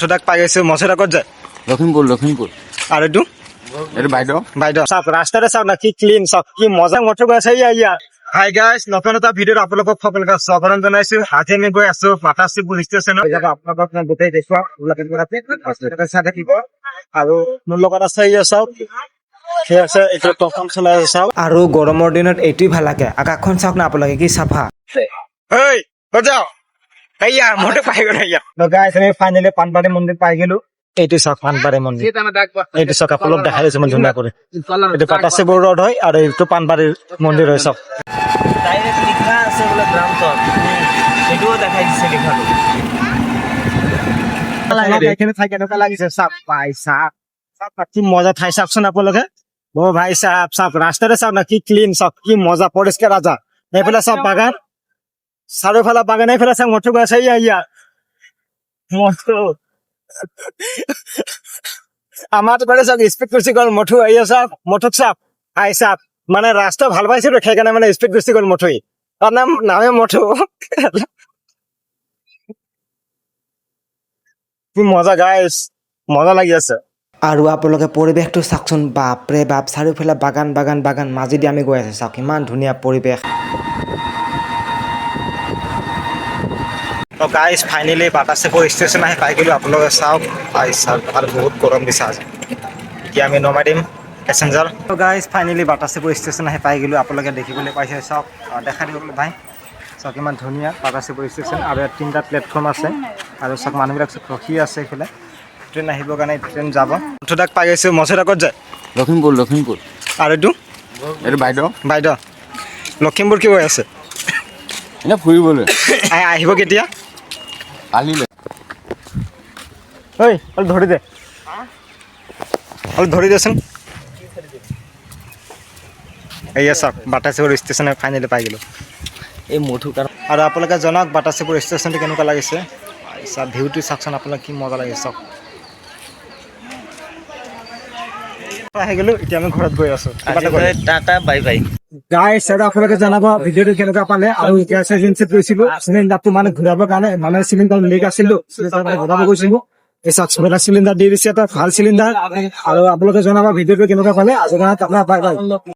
মুঠোদাক পাই গৈছো মছেৰা ক'ত যায় লখিমপুৰ আৰু এইটো এইটো বাইদেউ চাওক ৰাস্তাতে চাওক না কি ক্লিন চাওক কি মজা মঠো গৈ আছে ইয়া হাই গাইছ নতুন এটা ভিডিঅ'ত আপোনালোকক সকলোকে স্বাগতম জনাইছো আজি আমি গৈ আছো মাতাচি পুলিচ ষ্টেচনত আপোনালোকক মই গোটেই দেখুৱাম চাই থাকিব আৰু মোৰ লগত আছে ইয়া চাওক সেই আছে এইটো টকন চলাই আছে চাওক আৰু গৰমৰ দিনত এইটোই ভাল লাগে আকাশখন চাওক না আপোনালোকে কি চাফা এই ক'ত যাও এয়া মটো পাই গ'ল এয়া গাইছ আমি ফাইনেলি পানবাৰী মন্দিৰ পাই গ'লো এইটো চাওক পানবাৰী মন্দিৰ এইটো চাওক আপোনালোক দেখাই দিছো মই ধুনীয়া কৰি এইটো পাটাচি বৰ ৰোড হয় আৰু এইটো পানবাৰীৰ মন্দিৰ হয় চাওক ডাইৰেক্ট লিখা আছে বোলে গ্ৰাউণ্ডত সেইটোও দেখাই দিছে লিখাটো এইখিনি ঠাই কেনেকুৱা লাগিছে চাওক পাই চাওক কি মজা ঠাই চাওকচোন আপোনালোকে অ ভাই চাওক চাওক ৰাস্তাতে চাওক না কি ক্লিন চাওক কি মজা পৰিষ্কাৰ ৰাজা এইফালে চাওক বাগান চাৰিওফালে বাগান এইফালে চাওক মঠু গৈ আছে ইয়া মঠু আমাৰ মানে চাওক স্পীড গুচি গ'ল মঠু এয়া চাওক মঠুক চাওক আই চাওক মানে ৰাস্তা ভাল পাইছে তো সেইকাৰণে মানে স্পীড গুচি গ'ল মঠুই তাৰ নামে মঠু কি মজা গাইছ মজা লাগি আছে আৰু আপোনালোকে পৰিৱেশটো চাওকচোন বাপৰে বাপ চাৰিওফালে বাগান বাগান বাগান মাজেদি আমি গৈ আছো চাওক ইমান ধুনীয়া পৰিৱেশ তো গাইছ ফাইনেলি বাটাচেপুৰ ষ্টেচন আহি পাই গ'লো আপোনালোকে চাওক আই চাওক আৰু বহুত গৰম দিছে আজি এতিয়া আমি নমাই দিম পেচেঞ্জাৰ তো গাইছ ফাইনেলি বাটাচেপুৰ ষ্টেচন আহি পাই গ'লো আপোনালোকে দেখিবলৈ পাইছে চাওক দেখাই দিব ভাই চাওক ইমান ধুনীয়া বাটাচেপুৰ ষ্টেচন আৰু ইয়াত 3টা প্লেটফৰ্ম আছে আৰু চাওক মানুহবিলাক চব ৰখি আছে এইফালে ট্ৰেইন আহিবৰ কাৰণে ট্ৰেইন যাব মুঠোদাক পাই গৈছো মছেৰা ক'ত যায় লখিমপুৰ আৰু এইটো বাইদেউ লখিমপুৰ কি হৈ আছে এনে ফুৰিবলৈ আহিব কেতিয়া কালিলৈ ঐ অলপ ধৰি দে অলপ ধৰি দেচোন এয়া চাওক বাটাচেপুৰ ষ্টেচনে ফাইনেলি পাই গ'লো এই মধু আৰু আপোনালোকে জনাওক বাটাচেপুৰ ষ্টেচনটো কেনেকুৱা লাগিছে চাওক ভিউটো চাওকচোন আপোনাক কি মজা লাগিছে চাওক আহি গ'লো এতিয়া আমি ঘৰত গৈ আছো টাটা বাই বাই গাইছ আৰু আপোনালোকে জনাব ভিডিঅ'টো কেনেকুৱা পালে আৰু গেছ এজেঞ্চিত গৈছিলো চিলিণ্ডাৰটো মানে ঘূৰাবৰ কাৰণে মানে চিলিণ্ডাৰ লিক আছিলো ঘূৰাব গৈছিলো এই চাওক চিলিণ্ডাৰ দি দিছে এটা ভাল চিলিণ্ডাৰ আৰু আপোনালোকে জনাব ভিডিঅ'টো কেনেকুৱা পালে আজি আপোনাৰ বাই বাই